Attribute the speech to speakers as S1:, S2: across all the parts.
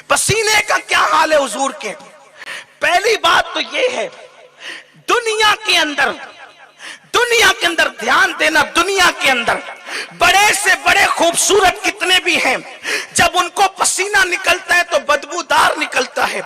S1: پسینے کا کیا حال ہے حضور کے؟ پہلی بات تو یہ ہے، دنیا کے اندر دھیان دینا، دنیا کے اندر بڑے سے بڑے خوبصورت کتنے بھی ہیں، جب ان کو پسینہ نکلتا ہے تو بدبودار نکلتا ہے،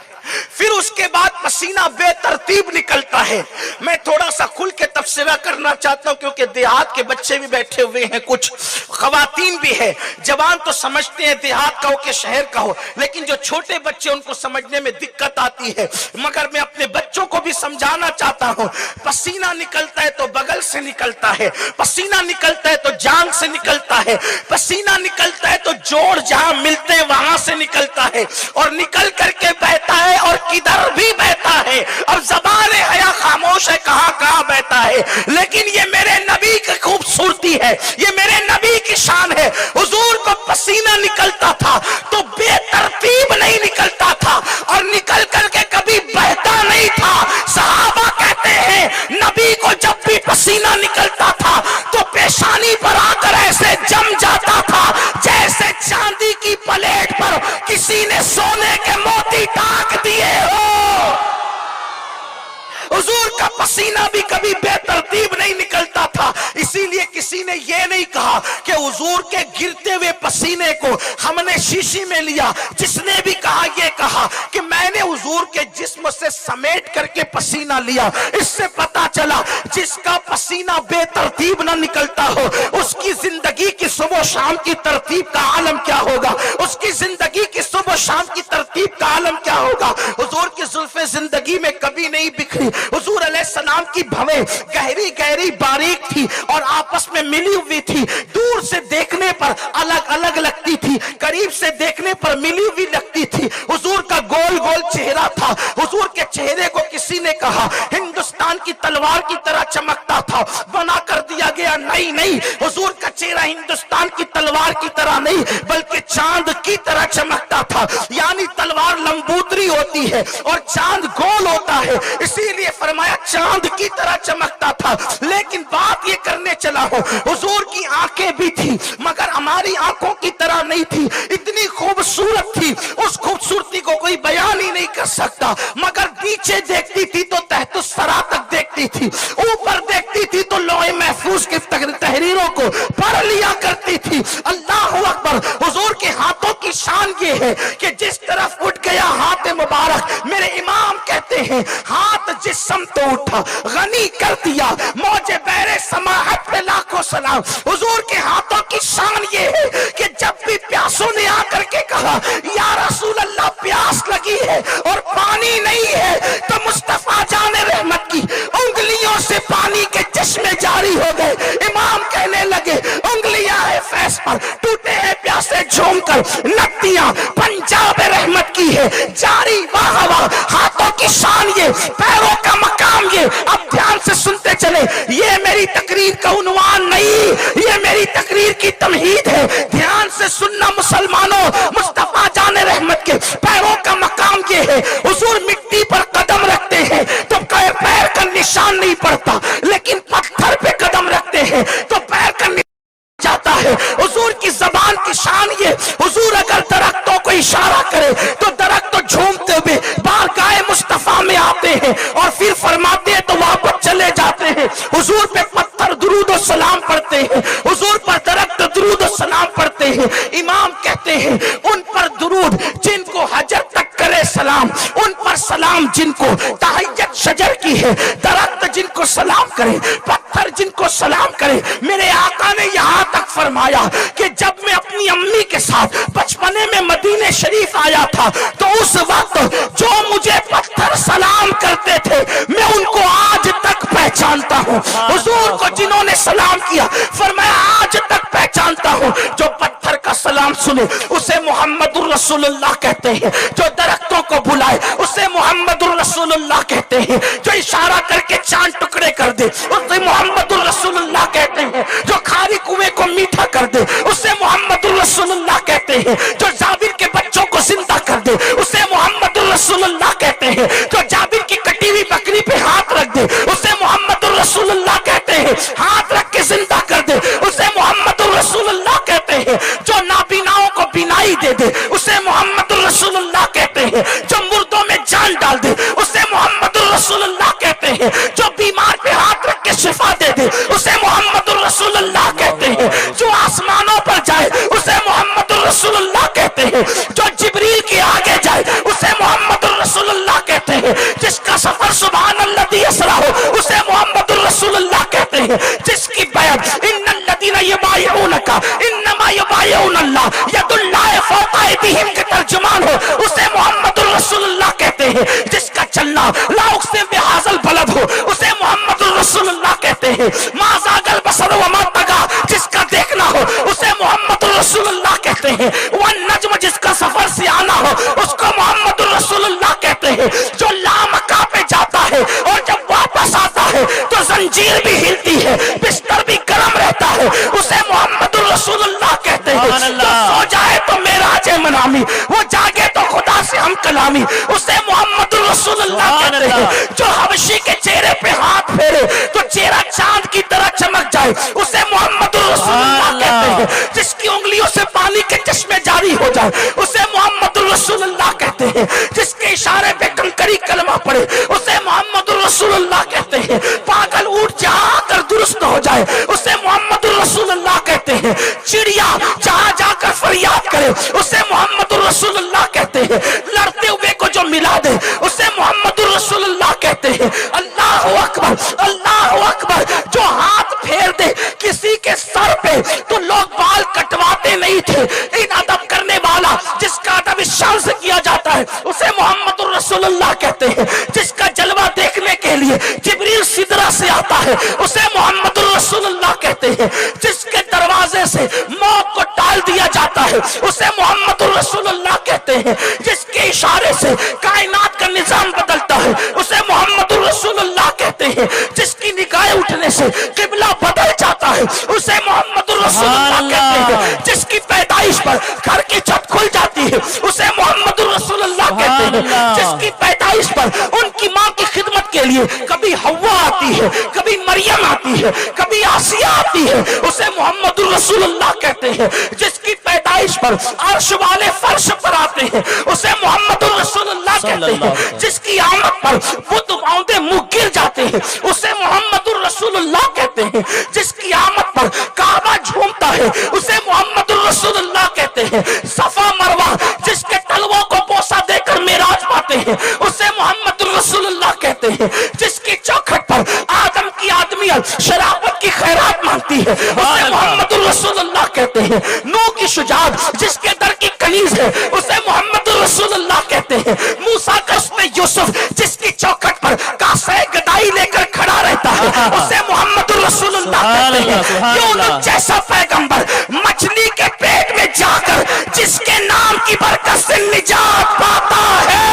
S1: پھر اس کے بعد پسینہ بے ترتیب نکلتا ہے۔ میں تھوڑا سا کھل کے تبصرہ کرنا چاہتا ہوں کیونکہ دیہات کے بچے بھی بیٹھے ہوئے ہیں، کچھ خواتین بھی ہیں، جوان تو سمجھتے ہیں دیہات کا ہو کہ شہر کا ہو، لیکن جو چھوٹے بچے ان کو سمجھنے میں دقت آتی ہے، مگر میں اپنے بچوں کو بھی سمجھانا چاہتا ہوں، پسینہ نکلتا ہے تو بغل سے نکلتا ہے، پسینہ نکلتا ہے تو جان سے نکلتا ہے، پسینہ نکلتا ہے تو جوڑ جہاں ملتے ہیں وہاں سے نکلتا ہے، اور نکل کر کے بہتا ہے اور کدھر بھی بہتا ہے۔ اب زبان حیا خاموش ہے، کہاں کہاں بہتا ہے، لیکن یہ میرے نبی کی خوبصورتی ہے، یہ میرے نبی کی شان ہے۔ حضور کو پسینہ نکلتا تھا تو بے ترتیب نہیں نکلتا تھا، اور نکل کر کے کبھی بہتا نہیں تھا۔ صحابہ کہتے ہیں نبی کو جب بھی پسینہ نکلتا تھا تو پیشانی پر آ کر ایسے جم جاتا تھا جیسے چاندی کی پلیٹ پر کسی نے سونے کے موتی ٹاک دیے ہو۔ حضور کا پسینہ بھی کبھی بے ترتیب نہیں نکلتا تھا، اسی لیے کسی نے یہ نہیں کہا کہ حضور کے گرتے ہوئے پسینے کو ہم نے شیشی میں لیا۔ جس نے بھی کہا یہ کہا کہ میں نے حضور کے جسم سے سمیٹ کر کے پسینہ لیا۔ اس سے پتا چلا جس کا پسینہ بے ترتیب نہ نکلتا ہو اس کی زندگی کی صبح و شام کی ترتیب کا عالم کیا ہوگا، اس کی زندگی کی صبح و شام کی ترتیب کا عالم کیا ہوگا۔ حضور کی زلفیں زندگی میں کبھی نہیں بکھری، حضور علیہ السلام کی بھویں گہری گہری باریک تھی اور آپس میں ملی ہوئی تھی، دور سے دیکھنے پر الگ الگ لگتی تھی، قریب سے دیکھنے پر ملی ہوئی لگتی تھی۔ حضور کا گول گول چہرہ تھا، حضور کے چہرے کو کسی نے کہا ہندوستان کی تلوار کی طرح چمکتا تھا، بنا کر دیا گیا۔ نہیں نہیں، حضور کا چہرہ ہندوستان کی تلوار کی طرح نہیں بلکہ چاند کی طرح چمکتا تھا، یعنی تلوار لمبوتری ہوتی ہے اور چاند گول ہوتا ہے، اسی لیے فرمایا چاند کی طرح چمکتا تھا۔ لیکن بات یہ کرنے چلا ہوں، حضور کی آنکھیں بھی تھی مگر ہماری آنکھوں کی طرح نہیں تھی، اتنی خوبصورت تھی، اس خوبصورتی کو کوئی بیان ہی نہیں کر سکتا، مگر نیچے دیکھتی تھی تو تحت الثری تک دیکھتی تھی، اوپر دیکھتی تھی تو لوح محفوظ کی تحریروں کو پڑھ لیا کرتی تھی۔ اللہ اکبر۔ حضور کے ہاتھوں کی شان یہ ہے کہ جس طرف اٹھ گیا ہاتھ مبارک، میرے امام کہتے ہیں ہاتھ جس سمت اٹھا غنی کر دیا، موج بحر سماحت پہ لاکھوں سلام۔ حضور کے ہاتھوں کی شان یہ ہے کہ جب بھی پیاسوں نے آ کر کے کہا یا رسول اللہ پیاس لگی ہے اور پانی نہیں ہے، تو مصطفیٰ جان رحمت کی انگلیوں سے پانی کے چشمے جاری ہو گئے۔ امام کہنے لگے انگلیاں ہے فیض پر، ٹوٹے ہیں پیاسے جھوم کر، نتیاں پنجاب رحمت کی ہے جاری، واہ واہ۔ ہاتھوں کی شان یہ، پیروں کا مقام یہ۔ اب دھیان سے سنتے چلے، یہ میری تقریر کا عنوان نہیں، یہ میری تقریر کی تمہید ہے۔ دھیان سے سننا مسلمانوں، مصطفیٰ جان رحمت کے پیروں کا مقام یہ ہے۔ حضور مٹی پر قدم رکھتے ہیں تو پیر کا نشان نہیں پڑتا، لیکن پتھر پہ قدم رکھتے ہیں تو پیر کا نشان جاتا ہے۔ حضور کی زبان کی شان یہ، حضور اگر درختوں کو اشارہ کرے تو درخت تو جھومتے ہوئے بارگاہ مصطفیٰ میں آتے ہیں اور پھر فرماتے ہیں تو واپس چلے جاتے ہیں۔ حضور پہ پتھر درود و سلام پڑھتے ہیں، حضور پر درخت درود و سلام پڑھتے ہیں۔ امام کہتے ہیں ان پر درود جن کو حجر تک کرے سلام، ان پر سلام جن کو تحیت شجر کی ہے، درخت جن کو سلام کرے، پتھر جن کو سلام کرے۔ میرے آقا نے یہاں تک فرمایا کہ جب میں اپنی امی کے ساتھ بچپنے میں مدینے شریف آیا تھا تو اس وقت جو مجھے پتھر سلام کرتے تھے میں ان کو آج تک پہچانتا ہوں۔ حضور کو جنہوں نے سلام کیا فرمایا آج تک پہچانتا ہوں۔ جو پتھر کا سلام سنے اسے محمد الرسول اللہ کہتے ہیں، جو درختوں کو بلائے اسے محمد الرسول اللہ کہتے ہیں، جو اشارہ کر کے چاند ٹکڑے کر دے اسے محمد الرسول اللہ کہتے ہیں، جو خالی کنویں کو میٹھا کر دے اسے محمد الرسول اللہ کہتے ہیں، جو جابر کے بچوں کو زندہ کر دے اسے محمد الرسول اللہ کہتے ہیں، جو جابر کی کٹی ہوئی بکری پہ ہاتھ رکھ دے اسے محمد الرسول रसूल अल्लाह कहते हैं। हाथ रख के जिंदा कर दे उसे मोहम्मद रसूल अल्लाह कहते हैं। जो नाबीनाओं को बीनाई दे दे उसे मोहम्मद रसूल अल्लाह कहते हैं। जो मुर्दों में जान डाल दे उसे मोहम्मद रसूल अल्लाह कहते हैं। जो बीमार पे हाथ रख के शिफा दे दे उसे मोहम्मद रसूल अल्लाह कहते हैं। जो आसमानों पर जाए उसे मोहम्मद रसूल अल्लाह कहते हैं। जो जिब्रील के आगे जाए उसे मोहम्मद रसूल अल्लाह कहते हैं। जिसका सफर सुभान अल्लाह असरा हो उसे मोहम्मद रसूल अल्लाह कहते हैं। जिसकी बैत इन्नल्लज़ीना युबाइऊनका इन्नमा युबाइऊनल्लाह यदुल्लाहि फौका अयदीहिम के तर्जुमान हो उसे मोहम्मद रसूल अल्लाह कहते हैं। जिसका चलना ला उक़सिम बिहाज़ल बलद हो उसे मोहम्मद रसूल अल्लाह कहते हैं। मा ज़ागल बसर व मा तगा जिसका देखना हो उसे मोहम्मद रसूल अल्लाह कहते हैं। वन नज्म जिसका सफर से आना हो उसको मोहम्मद रसूल अल्लाह कहते हैं। जो लामका पे जाता है और जब वापस आता है तो जंजीर भी हिलती है, बिस्तर भी गर्म रहता है, उसे मोहम्मद रसूल अल्लाह कहते हैं। जो सो जाए तो मेराज मनामी, वो जागे तो खुदा से हम कलामी, उसे मोहम्मद रसूल अल्लाह कहते हैं। जो हबशी के चेहरे पे हाथ फेरे तो चेहरा चांद की तरह चमक जाए उसे मोहम्मद रसूल अल्लाह कहते हैं। जिसकी उंगलियों से पानी के चश्मे जारी हो जाए उसे मोहम्मद रसूल अल्लाह कहते हैं। जिसके इशारे पे कंकरी कलमा पड़े उसे मोहम्मद रसूल अल्लाह कहते हैं। पागल ऊंट जहां आकर दुरुस्त हो जाए उसे मोहम्मद रसूल अल्लाह कहते हैं। चिड़िया जहां जाकर फरियाद करे उसे मोहम्मद रसूल अल्लाह कहते हैं। लड़ते हुए को जो मिला दे उसे मोहम्मद रसूल अल्लाह कहते हैं। अल्लाह अकबर, अल्लाह अकबर। जो हाथ फेर दे किसी के सर पे तो लोग बाल कटवाते नहीं थे। इन अदब करने वाला जिसका अदब इस शान से किया जाता है उसे मोहम्मद रसूल अल्लाह कहते हैं। जिसका जलवा देखने के लिए जिब्रील सिदरा से आता है उसे मोहम्मद रसूल अल्लाह कहते हैं। जिसके दरवाजे से मौत को टाल दिया जाता है उसे मोहम्मद रसूल अल्लाह कहते हैं। जिसके इशारे से कायनात का निजाम बदलता है उसे मोहम्मद रसूल अल्लाह कहते हैं। जिसकी निगाहें उठने से किबला बदल जाता है उसे मोहम्मद रसूल अल्लाह कहते हैं। जिसकी पैदाइश पर घर की छत खुल जाती है उसे मोहम्मद रसूल अल्लाह कहते हैं। जिसकी पैदाइश पर उनकी मां की खिदमत के लिए कभी हव्वा आती है, कभी मरियम आती है, कभी आसिया आती है, उसे मोहम्मद रसूल अल्लाह कहते हैं। जिसकी पैदाइश पर अर्श वाले फर्श पर आते हैं उसे मोहम्मद रसूल अल्लाह कहते हैं। जिसकी आमद पर बुत बांधे मुंह गिर जाते हैं उसे मोहम्मद रसूल अल्लाह कहते हैं। जिसकी आमद पर काबा झूमता है उसे मोहम्मद रसूल अल्लाह कहते हैं। सफा मरवा जिसके तलवों को बोसा देकर मेराज पाते हैं उसे मोहम्मद रसूल अल्लाह कहते हैं। जिसकी चौखट पर आदम की आदमियत शराबत की खैरात मांगती है उसे मोहम्मद रसूल अल्लाह कहते हैं। नूह की शुजाअत जिसके दर की कनीज है उसे मोहम्मद रसूल अल्लाह कहते हैं। मूसा का उसमें यूसुफ जिसकी चौखट पर कासे गदाई लेकर खड़ा रहता है उसे मोहम्मद रसूल अल्लाह कहते हैं। यूनुस जैसा पैगंबर मछली के पेट में जाकर जिसके नाम की बरकत से निजात पाता है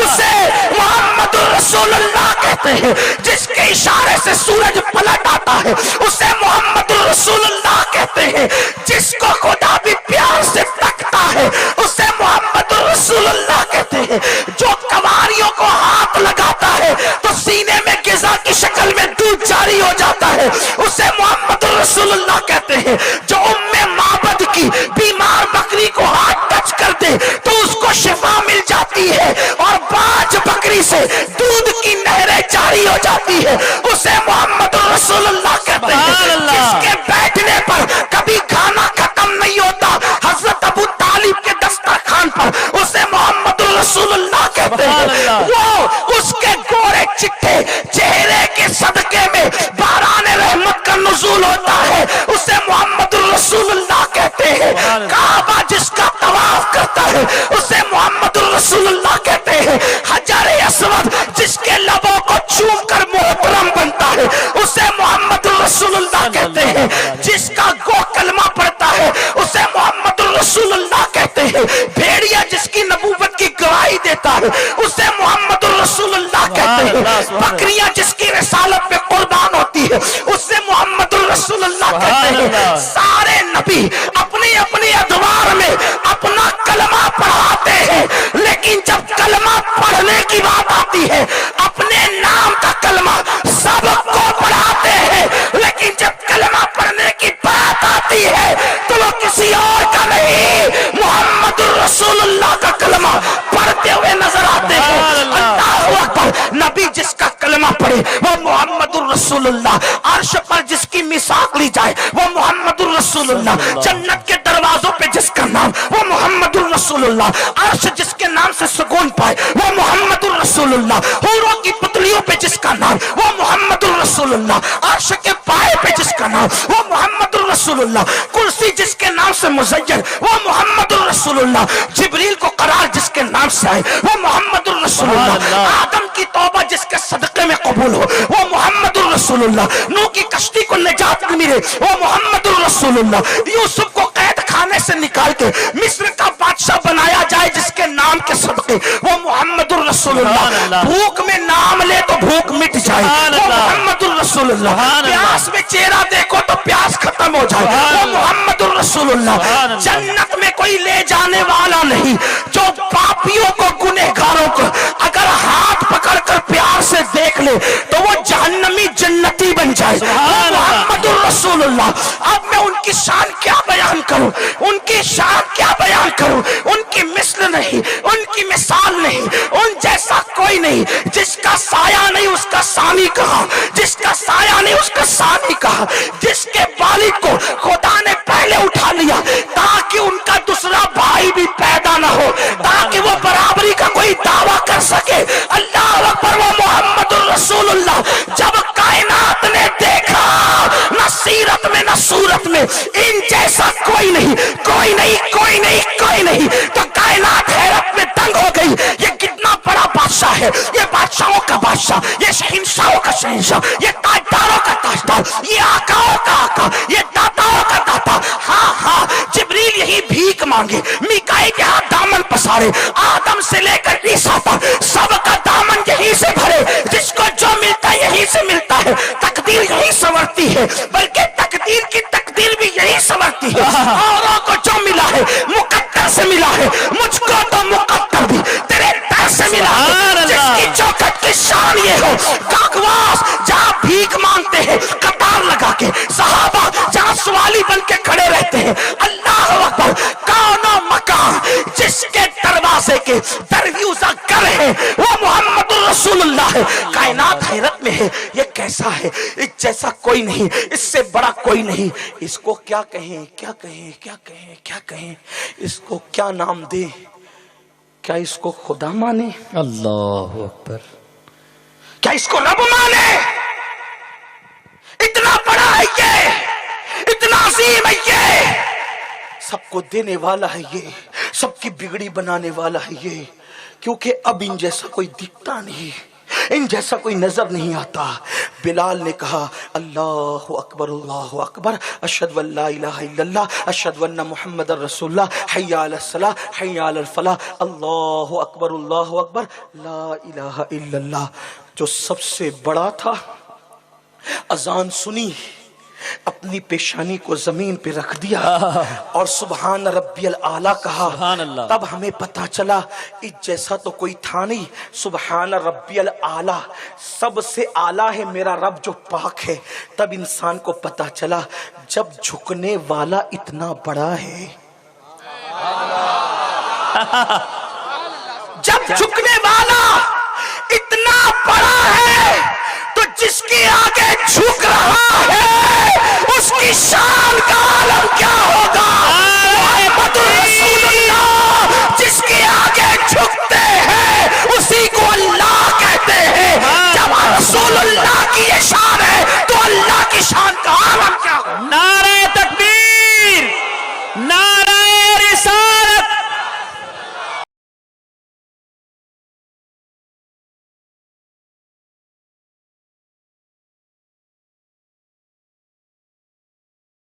S1: उसे मोहम्मद रसूल अल्लाह कहते हैं। जिसके इशारे से सूरज पलट आता है उसे मोहम्मद रसूल अल्लाह कहते हैं। जिसको खुदा भी प्यार से तकता है उसे मोहम्मद रसूल अल्लाह कहते हैं। जो कवारियों को हाथ लगाता है तो सीने में गिजा की शक्ल में दूध जारी हो जाता है उसे मोहम्मद रसूल अल्लाह कहते हैं। जो उम्मे माबद की बीमार बकरी को हाथ टच कर दे तो उसको शिफा मिल जाती है और बाज बकरी से दूध की नहरें जारी हो जाती है उसे मोहम्मद रसूल अल्लाह कहते हैं। जिसके बैठने पर कभी खाना खत्म नहीं होता हजरत अबू तालिब के दस्तरखान पर उसे मोहम्मद रसूल अल्लाह कहते हैं। वो उसके गोरे चिट्टे चेहरे के सदके में बारान रहमत का नुज़ूल होता है उसे मोहम्मद रसूल अल्लाह कहते हैं। काबा जिसका तवाफ करता है उसे मोहम्मद रसूल अल्लाह कहते हैं। हजर अस्वद जिसके लबों को चूम कर मोहतरम बनता है उसे मोहम्मद रसूल अल्लाह कहते हैं। जिसका गो कलमा पढ़ता है उसे मोहम्मद रसूल अल्लाह कहते हैं। भेड़िया जिसकी नबूवत की गवाही देता है उसे मोहम्मद रसूल अल्लाह कहते हैं। बकरियां जिसकी रिसालत पे कुर्बान होती है उससे मोहम्मद रसूल अल्लाह कहते हैं। सारे नबी अपनी अपनी अदवार में अपना कलमा पढ़ाते हैं लेकिन जब कलमा पढ़ने की बात आती है अपने नाम का कलमा सबको रसूलुल्लाह, अर्श पर जिसकी मिसाक ली जाए वो मोहम्मदुर रसूलुल्लाह, जन्नत के दरवाजों पे जिसका नाम वो मोहम्मदुर रसूलुल्लाह, अर्श जिसके नाम से सुकून पाए वो मोहम्मदुर रसूलुल्लाह, हूरों की पुतलियों पे जिसका नाम वो मोहम्मदुर रसूलुल्लाह, अर्श के पाए पे जिसका नाम वो मोहम्मदुर रसूलुल्लाह, कुर्सी जिसके नाम से मुज़य्यन वो मोहम्मदुर रसूलुल्लाह, जिब्रील को करार जिसके नाम से आए वो मोहम्मदुर रसूलुल्लाह, आदम की तौबा जिसके सदक़े में कबूल हो वो मोहम्मदुर रसूलुल्लाह, नूह की कश्ती को निजात मिले वो मोहम्मदुर रसूलुल्लाह, यूसुफ को कैद खाने से निकाल के मिस्र का बादशाह बनाया जाए जिसके नाम के सदक़े वो मोहम्मदुर रसूलुल्लाह, भूख में नाम ले तो भूख मिट जाए वो मोहम्मदुर रसूलुल्लाह, प्यास में चेहरा देखो तो प्यास खत्म हो जाए वो मोहम्मदुर रसूलुल्लाह, जन्नत में कोई ले जाने वाला नहीं, जो पापियों को गुनहगारों को अगर हाथ पकड़कर प्यार से देख ले तो वो जहन्नमी जन्नती बन जाए मोहम्मदुर रसूलुल्लाह। अब मैं उनकी शान क्या बयान करूं, उनकी शान क्या बयान करूं, उनकी मिस्ल नहीं, उनकी मिसाल नहीं, उन जैसा कोई नहीं, जिसका साया नहीं उसका सानी कहा, जिसका साया नहीं उसका सानी कहा, जिसके वालिद को खुदा ने पहले उठा लिया ताकि उनका दूसरा भाई भी पैदा ना हो, ताकि वो बराबरी का कोई दावा कर सके। अल्लाह अकबर, वो मोहम्मदुर रसूलुल्लाह। जब कायनात ने देखा न सीरत में न सूरत में इन जैसा कोई नहीं, कोई नहीं, कोई नहीं, कोई नहीं, तो कायनात हैरत में दंग हो गई। ये कितना बड़ा बादशाह है, ये बादशाहों का बादशाह, ये शहंशाहों का शहंशाह, ये ताजदारों का ताजदार, ये आकाओं का आका, ये दाताओं का दाता। हाँ हाँ, जिब्रील यही भीख मांगे, मीकाईल के हाथ दामन पसारे, आदम से लेकर ईसा तक सबका दामन यहीं से भरे, जिसको जो मिलता है यहीं से मिलता है, तकदीर यहीं संवरती है, बल्कि तकदीर की तकदीर भी यहीं संवरती है। औरों को जो मिला है मुकद्दर से मिला है, मुझको तो मुकद्दर भी तेरे दर से मिला है। जिसकी चौखट की शान ये हो, काकवास जहाँ भीख मांगते हैं कतार लगा के, सहाबा जहाँ सवाली बन के खड़े रहते हैं, अल्लाह अकबर, कौनो मकान जिसके दरवाजे के दरवाजा कर है वो मोहम्मदुर रसूलुल्लाह है। कायनात हैरत में है, ये कैसा है, इस जैसा कोई नहीं, इससे बड़ा कोई नहीं। इसको क्या कहें, क्या कहें, क्या कहें, क्या कहें, इसको क्या नाम दे, क्या इसको खुदा माने,
S2: अल्लाह अकबर,
S1: क्या इसको रब माने? इतना बड़ा है ये, इतना अजीम है ये, सबको देने वाला है ये, सबकी बिगड़ी बनाने वाला है ये, क्योंकि अब इन जैसा कोई दिखता नहीं, इन जैसा कोई नजर नहीं आता। बिलाल ने कहा अल्लाहु अकबर, अल्लाहु अकबर, अशहदु अल्ला इलाहा इल्लल्लाह, अशहदु अन्ना मुहम्मदर रसूलुल्लाह, हय्या अलस सलाह, हय्या अलल फलाह, अल्लाहु अकबर, अल्लाहु अकबर, ला इलाहा इल्लल्लाह। जो सबसे बड़ा था, अजान सुनी, अपनी पेशानी को जमीन पे रख दिया और सुबहान रब्बियल आला कहा। तब हमें पता चला इस जैसा तो कोई था नहीं। सुबहान रब्बियल आला, सबसे आला है मेरा रब जो पाक है। तब इंसान को पता चला जब झुकने वाला इतना बड़ा है, जब झुकने वाला इतना बड़ा है तो जिसके आगे झुक रहा है